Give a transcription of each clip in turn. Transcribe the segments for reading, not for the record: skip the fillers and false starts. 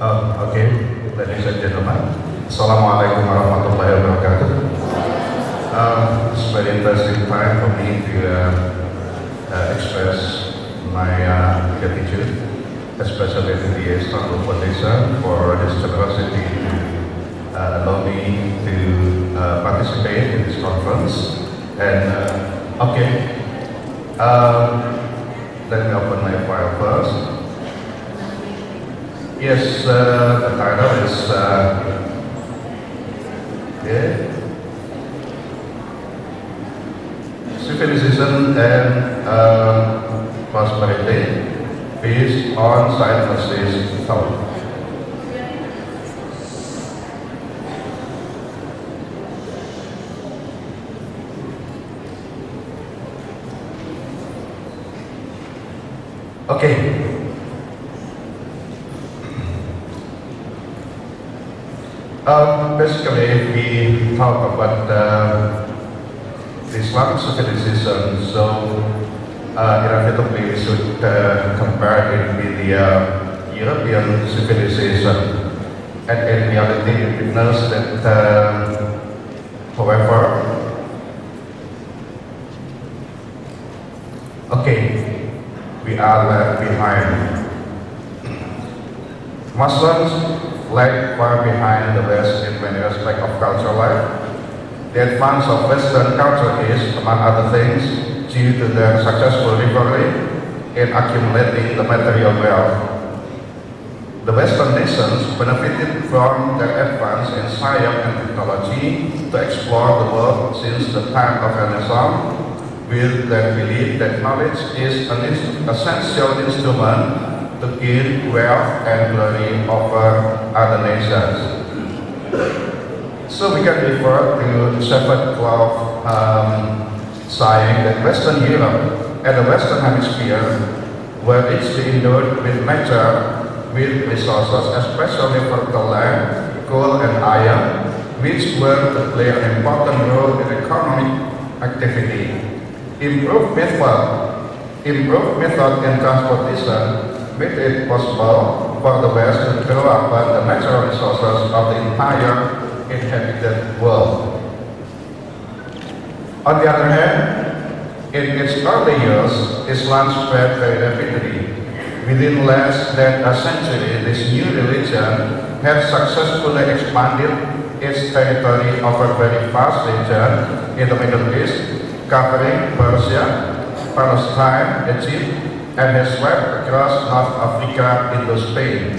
Okay, ladies and gentlemen, Assalamualaikum warahmatullahi wabarakatuh. It's a very interesting time for me to express my gratitude, especially to the Istanbul Foundation for this generosity to allow me to participate in this conference. And okay, let me open my file first. Yes, the title is Civilization and Prosperity based on science-based thought. Okay. Basically, if we talk about the Islamic civilization, so inevitably we should compare it with the European civilization. And in reality, we witness that, however, okay, we are left behind. Muslims lag far behind the West in many aspects of cultural life. The advance of Western culture is, among other things, due to their successful recovery in accumulating the material wealth. The Western nations benefited from their advance in science and technology to explore the world since the time of Renaissance, with their belief that knowledge is an essential instrument to gain wealth and glory over other nations. So we can refer to Shepherd Clough saying that Western Europe and the Western Hemisphere were richly endowed with nature, with resources, especially fertile land, coal and iron, which were to play an important role in economic activity. Improved method in transportation made it possible for the West to draw upon the natural resources of the entire inhabited world. On the other hand, in its early years, Islam spread very rapidly. Within less than a century, this new religion had successfully expanded its territory over a very vast region in the Middle East, covering Persia, Palestine, Egypt, and has swept across North Africa into Spain.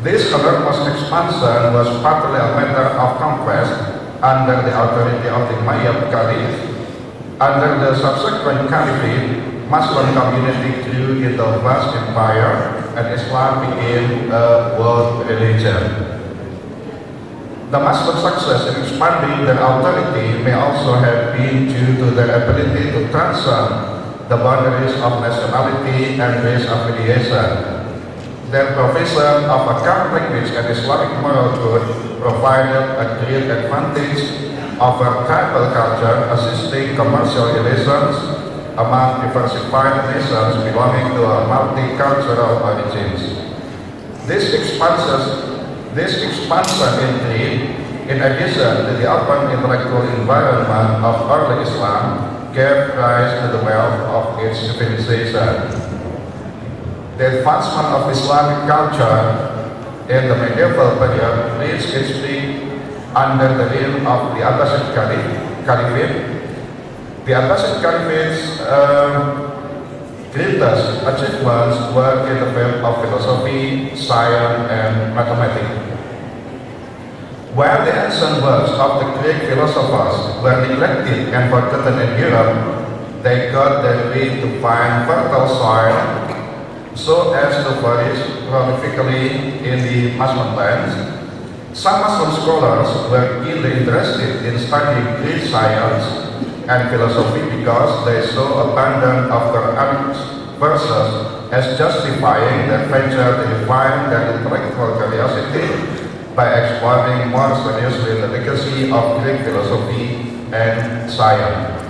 This enormous expansion was partly a matter of conquest under the authority of the Umayyad Caliph. Under the subsequent Caliphate, Muslim community grew into a vast empire and Islam became a world religion. The Muslim success in expanding their authority may also have been due to their ability to transcend the boundaries of nationality and race affiliation. Their provision of a common language and Islamic moral code provided a great advantage over tribal culture, assisting commercial relations among diversified nations belonging to a multicultural origins. This expansion in trade, in addition to the open intellectual environment of early Islam, gave rise to the wealth of its civilization. The advancement of Islamic culture in the medieval period reached its peak under the reign of the Abbasid Caliphate. The Abbasid Caliphate's greatest achievements were in the field of philosophy, science, and mathematics. While the ancient works of the Greek philosophers were neglected and forgotten in Europe, they got their way to find fertile soil so as to flourish prolifically in the Muslim lands. Some Muslim scholars were keenly interested in studying Greek science and philosophy because they saw abundance of Quranic verses as justifying their venture to refine their intellectual curiosity by exploring more seriously the legacy of Greek philosophy and science.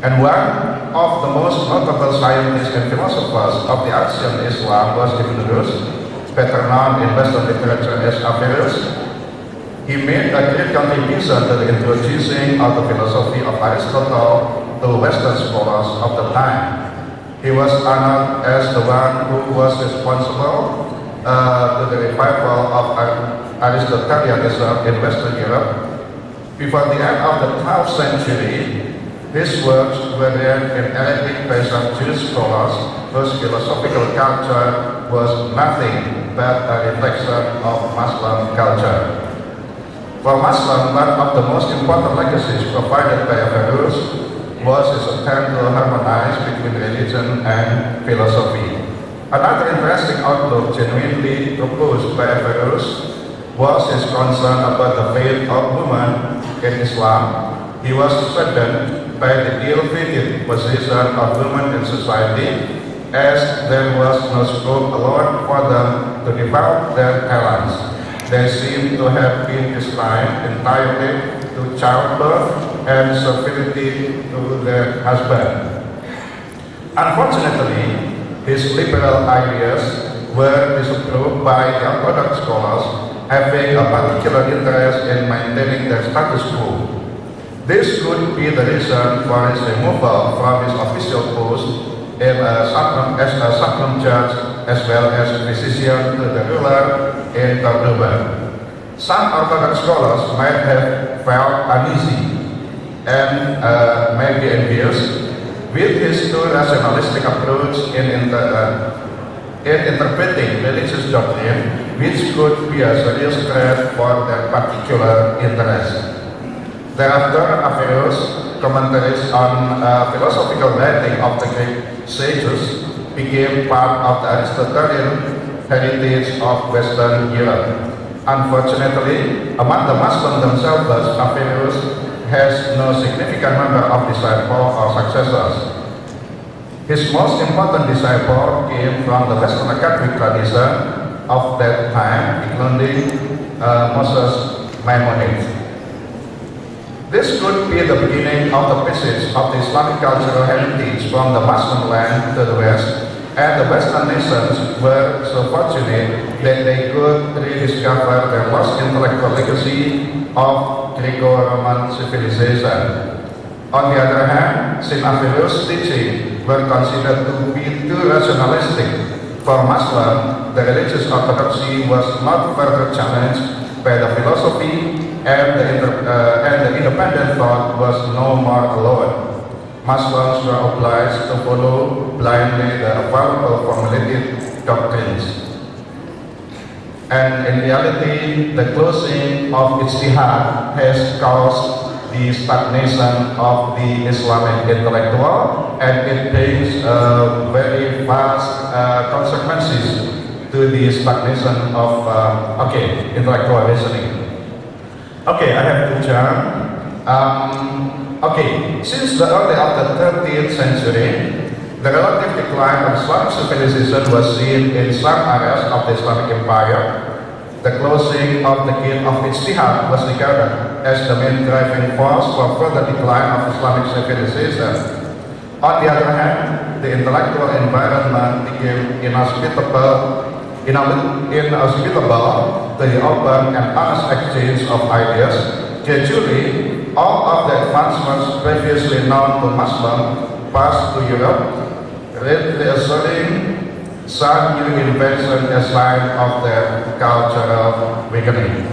And one of the most notable scientists and philosophers of the ancient Islam was Ibn Rus, better known in Western literature as Averroes. He made a great contribution to the introducing of the philosophy of Aristotle to Western scholars of the time. He was honored as the one who was responsible to the revival of Aristotelianism in Western Europe. Before the end of the 12th century, his works were read in Arabic by some Jewish scholars whose philosophical culture was nothing but a reflection of Muslim culture. For Muslims, one of the most important legacies provided by Averroes was his attempt to harmonize between religion and philosophy. Another interesting outlook genuinely proposed by Averroes was his concern about the fate of women in Islam. He was saddened by the ill-fated position of women in society, as there was no scope allowed for them to develop their talents. They seem to have been destined entirely to childbirth and servility to their husband. Unfortunately, his liberal ideas were disapproved by the Orthodox scholars having a particular interest in maintaining their status quo. This could be the reason for his removal from his official post as a sacrum judge as well as physician to the ruler in Cordoba. Some Orthodox scholars might have felt uneasy and maybe envious with his too rationalistic approach in interpreting religious doctrine, which could be a serious threat for their particular interest. Thereafter, Averroes' commentaries on philosophical writing of the Greek sages became part of the Aristotelian heritage of Western Europe. Unfortunately, among the Muslims themselves, Averroes has no significant number of disciples or successors. His most important disciple came from the Western academic tradition of that time, including Moses Maimonides. This could be the beginning of the passage of the Islamic cultural heritage from the Muslim land to the West, and the Western nations were so fortunate that they could rediscover their lost intellectual legacy of Greco-Roman civilization. On the other hand, St. Averroes' teachings were considered to be too rationalistic. For Muslims, the religious orthodoxy was not further challenged by the philosophy, and the independent thought was no more allowed. Muslims were obliged to follow blindly the available formulated doctrines. And in reality, the closing of ijtihad has caused the stagnation of the Islamic intellectual, and it brings very vast consequences to the stagnation of intellectual reasoning. Okay, I have to jump. Since the early of the 13th century, the relative decline of Islamic civilization was seen in some areas of the Islamic Empire. The closing of the gate of ijtihad was regarded as the main driving force for further decline of Islamic civilization. On the other hand, the intellectual environment became inhospitable to the open and honest exchange of ideas. Gradually, all of the advancements previously known to Muslims passed to Europe, reassuring some new invention as sign of their cultural awakening.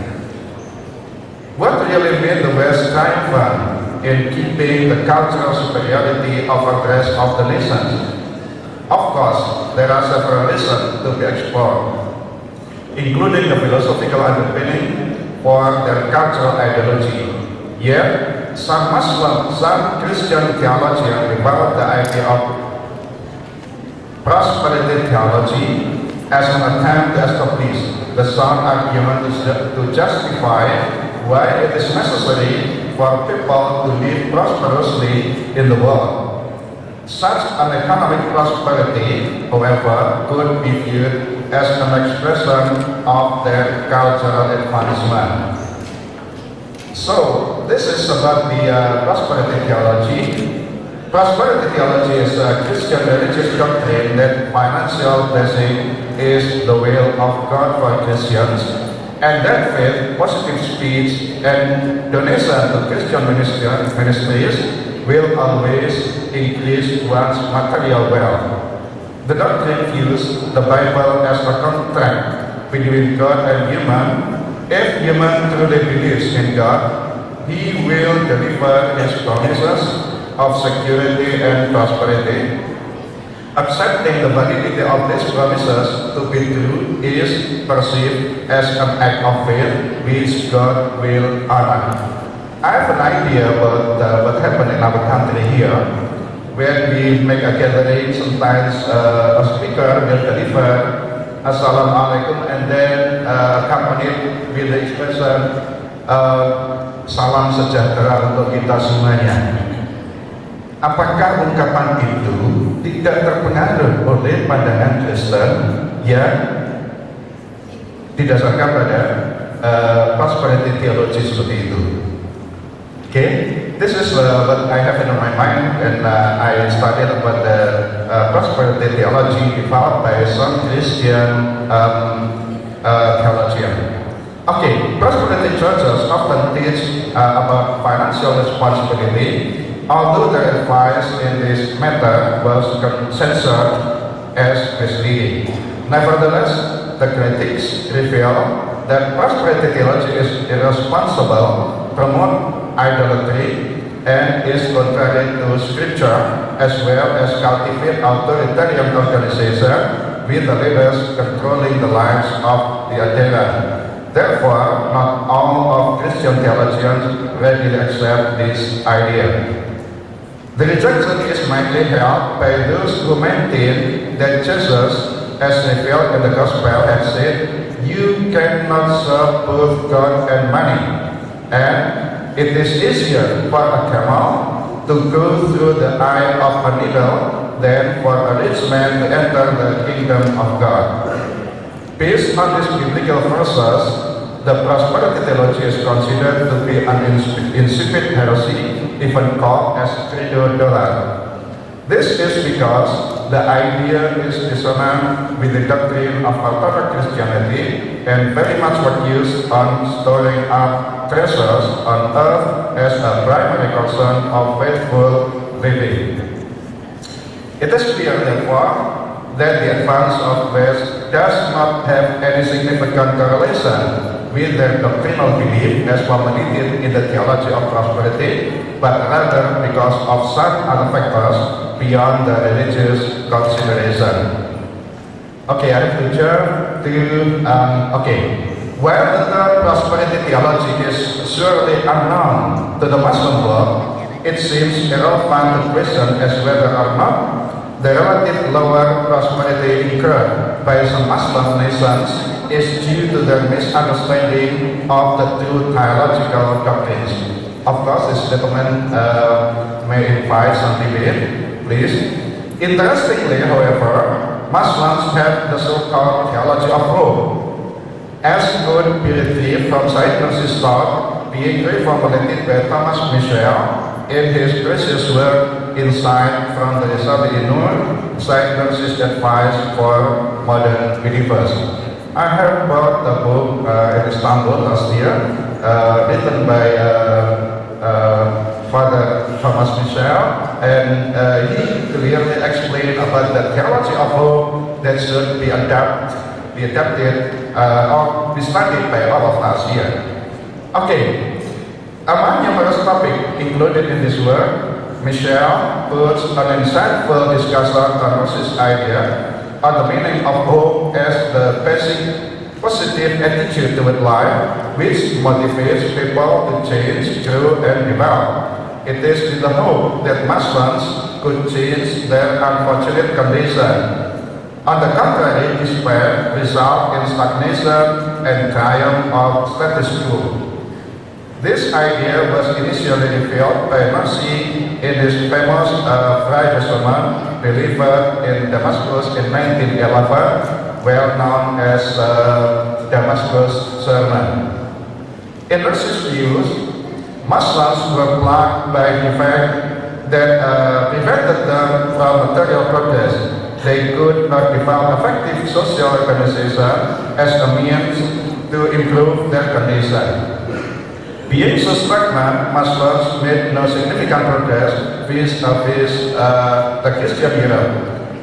What really made the West triumphant in keeping the cultural superiority over the rest of the nations? Of course, there are several reasons to be explored, including the philosophical underpinning for their cultural ideology. Yet, some Christian theologians developed the idea of prosperity theology as an attempt to establish the sound argument to justify why it is necessary for people to live prosperously in the world. Such an economic prosperity, however, could be viewed as an expression of their cultural advancement. So, this is about the prosperity theology. Prosperity theology is a Christian religious doctrine that financial blessing is the will of God for Christians, and that faith, positive speech, and donation to Christian ministries will always increase one's material wealth. The doctrine views the Bible as a contract between God and human. If human truly believes in God, he will deliver his promises of security and prosperity. Accepting the validity of these promises to be true is perceived as an act of faith which God will honor. I have an idea about what happened in our country here. When we make a gathering, sometimes a speaker will deliver Assalamualaikum and then accompanied with the expression salam sejahtera untuk kita semuanya. Apakah ungkapan itu tidak terpengaruh oleh pandangan Kristen yang didasarkan pada prosperity theology seperti itu? Okay, this is what I have in my mind, and I studied about the prosperity theology developed by some Christian theologian. Okay, prosperity churches often teach about financial responsibility. Although the advice in this matter was censored as misleading. Nevertheless, the critics reveal that prosperity theology is irresponsible, promote idolatry, and is contrary to scripture, as well as cultivate authoritarian organization with the leaders controlling the lives of the adherents. Therefore, not all of Christian theologians readily accept this idea. The rejection is mainly held by those who maintain that Jesus, as revealed in the Gospel, had said, "You cannot serve both God and money," and it is easier for a camel to go through the eye of a needle than for a rich man to enter the kingdom of God. Based on these biblical verses, the prosperity theology is considered to be an insipid heresy, even called as credo dollar. This is because the idea is dissonant with the doctrine of Orthodox Christianity and very much focused on storing up treasures on earth as a primary concern of faithful living. It is clear, therefore, that the advance of West does not have any significant correlation with their doctrinal belief as formulated in the theology of prosperity, but rather because of some other factors beyond the religious consideration. Okay, I have to turn to, while the prosperity theology is surely unknown to the Muslim world, it seems irrelevant to question as whether or not the relative lower prosperity incurred by some Muslim nations is due to their misunderstanding of the two theological doctrines. Of course, this gentleman may invite some debate, please. Interestingly, however, Muslims have the so-called theology of hope, as could be retrieved from Said Nursi's thought being reformulated by Thomas Michel in his precious work Insight from the Risale-i Said Nursi's advice for modern believers. I have bought the book in Istanbul last year, written by Father Thomas Michel, and he clearly explained about the theology of hope that should be adapted or be studied by all of us here. Okay, among numerous topics included in this work, Michel puts an insightful discussion on Nursi's idea on the meaning of hope as the basic positive attitude toward life which motivates people to change, grow, and develop. It is with the hope that Muslims could change their unfortunate condition. On the contrary, despair results in stagnation and triumph of status quo. This idea was initially revealed by Nursi in his famous Bediuzzaman delivered in Damascus in 1911, well known as Damascus Sermon. In Nursi's views, Muslims were plagued by the fact that prevented them from material progress. they could not develop effective social organization as a means to improve their condition. Being so stagnant, Muslims made no significant progress vis-a-vis the Christian Europe.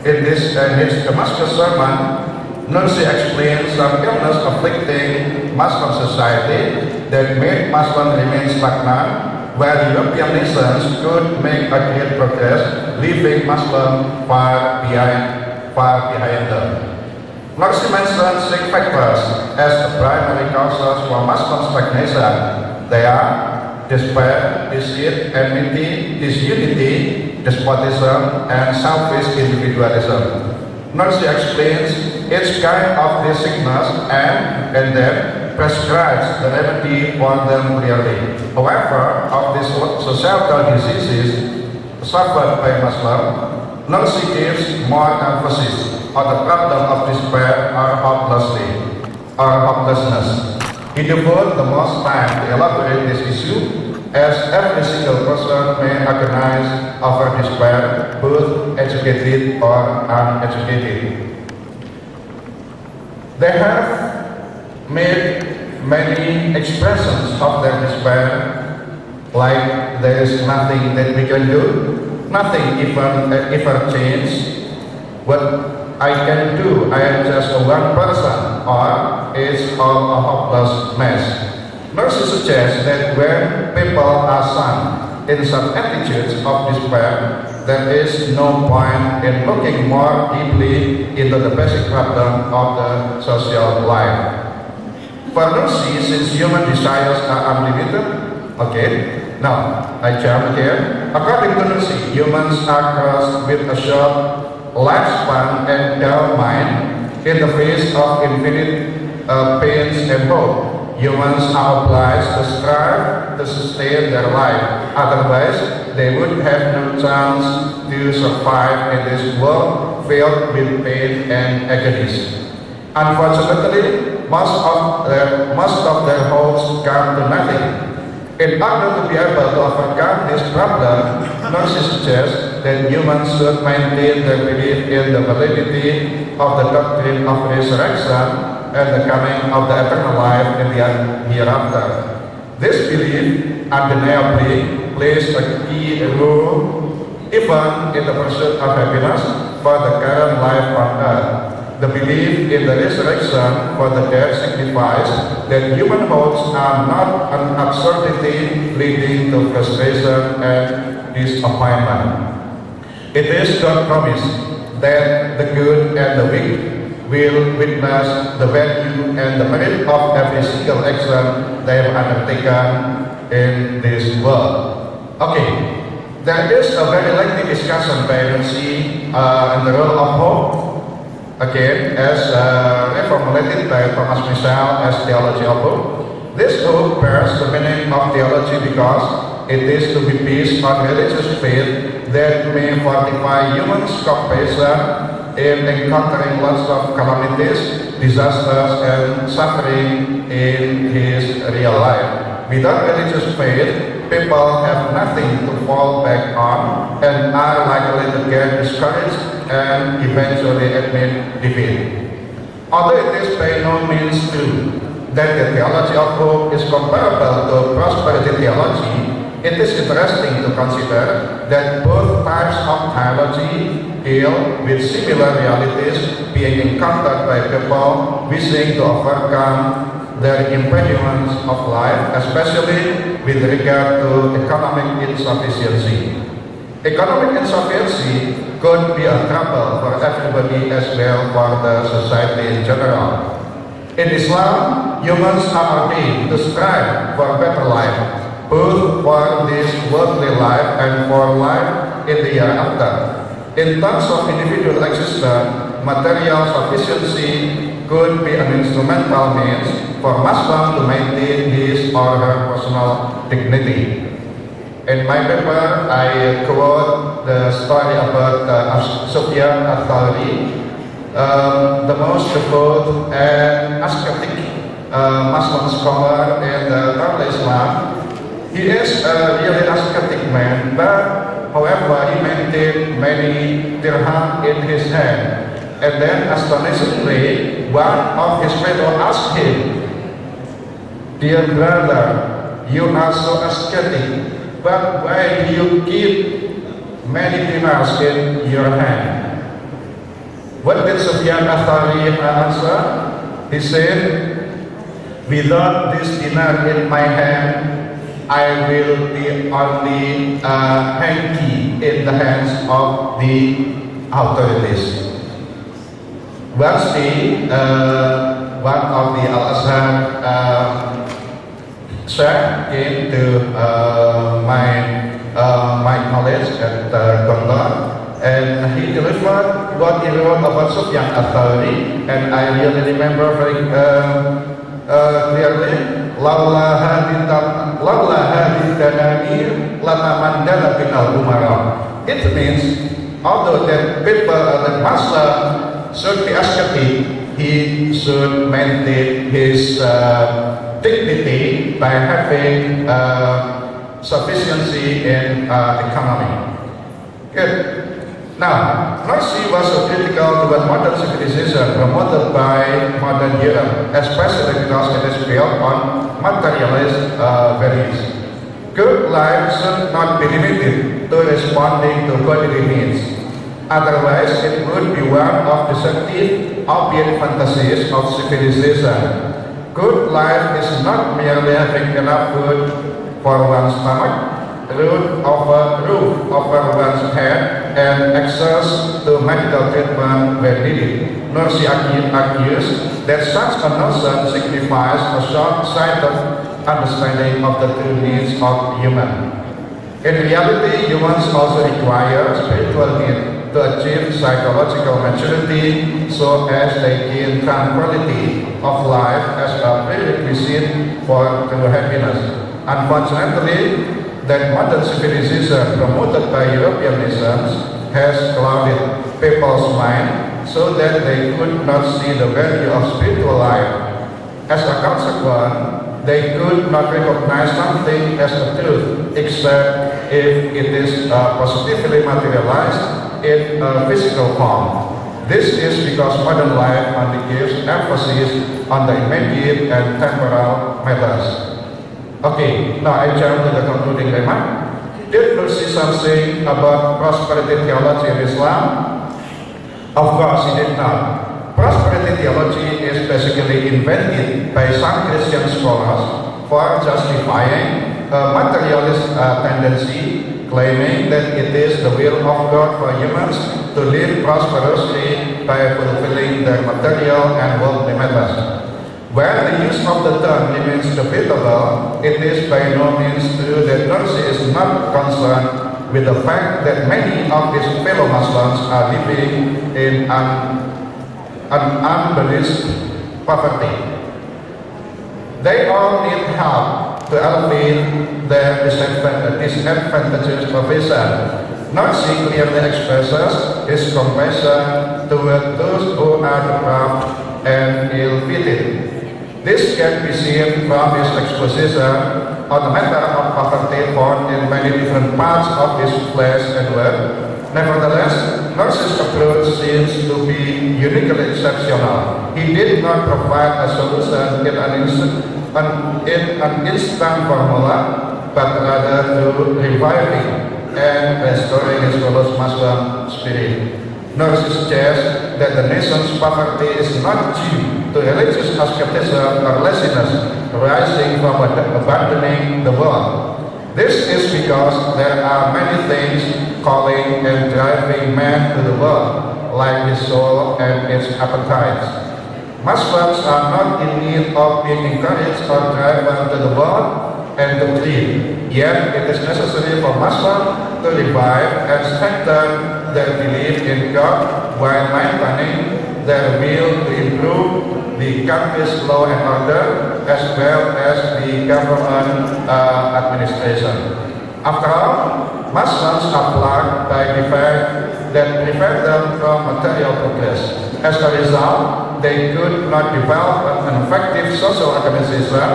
In his Damascus sermon, Nursi explains some illness afflicting Muslim society that made Muslims remain stagnant, while European nations could make a great progress, leaving Muslims far behind them. Nursi mentions 6 factors as the primary causes for Muslim stagnation. They are despair, deceit, enmity, disunity, despotism, and selfish individualism. Nursi explains each kind of this sickness and then prescribes the remedy for them clearly. However, of these societal diseases suffered by Muslims, Nursi gives more emphasis on the problem of despair or hopelessness. He devotes the most time to elaborate this issue, as every single person may agonize over despair, both educated or uneducated. They have made many expressions of their despair, like there is nothing that we can do, nothing even ever change. What I can do, I am just a one person, or it's all a hopeless mess. Nursi suggests that when people are sunk in such attitudes of despair, there is no point in looking more deeply into the basic problem of the social life. For Nursi, since human desires are unlimited, okay, now I jump here. According to Nursi, humans are cursed with a short lifespan and dull mind in the face of infinite pains and hope. Humans are obliged to strive to sustain their life, otherwise they would have no chance to survive in this world filled with pain and agonies. Unfortunately, most of their hopes come to nothing. In order to be able to overcome this problem, Nursi suggests that humans should maintain their belief in the validity of the doctrine of resurrection and the coming of the eternal life in the hereafter. This belief undeniably plays a key role even in the pursuit of happiness for the current life on earth. The belief in the resurrection for the dead signifies that human hopes are not an absurdity leading to frustration and disappointment. It is God's promise that the good and the weak will witness the value and the merit of every single action they have undertaken in this world. Okay, there is a very lengthy discussion by Nursi on the role of hope. Again, as reformulated by Thomas Michel as Theology of Hope. This hope bears the meaning of theology because it is to be based on religious faith that may fortify humans' compassion in encountering lots of calamities, disasters, and suffering in his real life. Without religious faith, people have nothing to fall back on and are likely to get discouraged and eventually admit defeat. Although it is by no means true that the theology of hope is comparable to prosperity theology, it is interesting to consider that both types of theology deal with similar realities being encountered by people wishing to overcome their impediments of life, especially with regard to economic insufficiency. Economic insufficiency could be a trouble for everybody as well for the society in general. In Islam, humans are ordained to strive for a better life, both for this worldly life and for life in the hereafter. In terms of individual existence, material sufficiency could be an instrumental means for Muslims to maintain his or her personal dignity. In my paper, I quote the story about Sufyan al-Thawri, the most devout and ascetic Muslim scholar in the early Islam. He is a really ascetic man, but however, he maintained many dirham in his hand. And then, astonishingly, one of his fellows asked him, "Dear brother, you are so ascetic, but why do you keep many dinars in your hand?" What did Sufyan al-Thawri answer? He said, "Without this dinar in my hand, I will be only a hanky in the hands of the authorities." Once one of the Al-Azhar Sheikh came to my college at Convener, and he delivered what he wrote about Sufyan al-Thawri, and I really remember very clearly. Laula hadith dananir latamandala binal umara. It means, although that people, the Muslim should be ascetic, he should maintain his dignity by having sufficiency in economy. Good. Now, Nursi was so critical toward modern civilization promoted by modern Europe, especially because it is built on materialist values. Good life should not be limited to responding to bodily needs. Otherwise, it would be one of the deceptive, opiate fantasies of civilization. Good life is not merely having enough food for one's stomach, roof over one's head, and access to medical treatment when needed. Nursi argues that such a notion signifies a short-sighted understanding of the true needs of humans. In reality, humans also require spiritual need to achieve psychological maturity so as they gain tranquility of life as a prerequisite for true happiness. Unfortunately, that modern civilization promoted by European nations has clouded people's mind so that they could not see the value of spiritual life. As a consequence, they could not recognize something as a truth except if it is positively materialized in a physical form. This is because modern life only gives emphasis on the immediate and temporal matters. Okay, now I jump to the concluding remark. Did Nursi something about prosperity theology in Islam? Of course, he did not. Prosperity theology is basically invented by some Christian scholars for justifying a materialist tendency, claiming that it is the will of God for humans to live prosperously by fulfilling their material and worldly matters. Where the use of the term remains debatable, it is by no means true that Nursi is not concerned with the fact that many of his fellow Muslims are living in unbelieved poverty. They all need help to elevate their disadvantaged position. Nursi clearly expresses his compassion toward those who are deprived and ill-fitted. This can be seen from his exposition on the matter of poverty found in many different parts of his flesh and work. Nevertheless, Nursi's approach seems to be uniquely exceptional. He did not provide a solution in an instant formula, but rather through reviving and restoring his fellow Muslim spirit. Nursi suggests that the nation's poverty is not due to religious asceticism or laziness arising from abandoning the world. This is because there are many things calling and driving man to the world, like his soul and its appetites. Muslims are not in need of being encouraged or driven to the world and to dream. Yet it is necessary for Muslims to revive and strengthen their belief in God while maintaining their will to improve the country's law and order as well as the government administration. After all, Muslims are plagued by defects that prevent them from material progress. As a result, they could not develop an effective social organization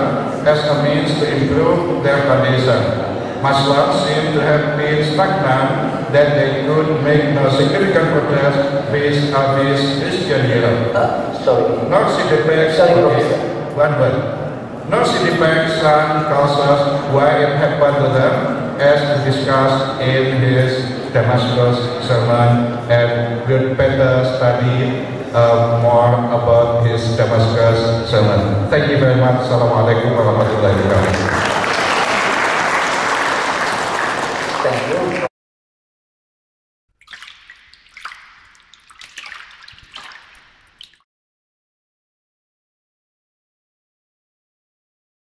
as a means to improve their condition. Muslims seem to have been stagnant, that they could make no significant progress vis-a-vis Christian Europe. Nursi depicts Nursi depicts some causes why it happened to them, as discussed in his Damascus sermon, and we'd better study more about his Damascus sermon. Thank you very much. Assalamualaikum warahmatullahi wabarakatuh. Thank you.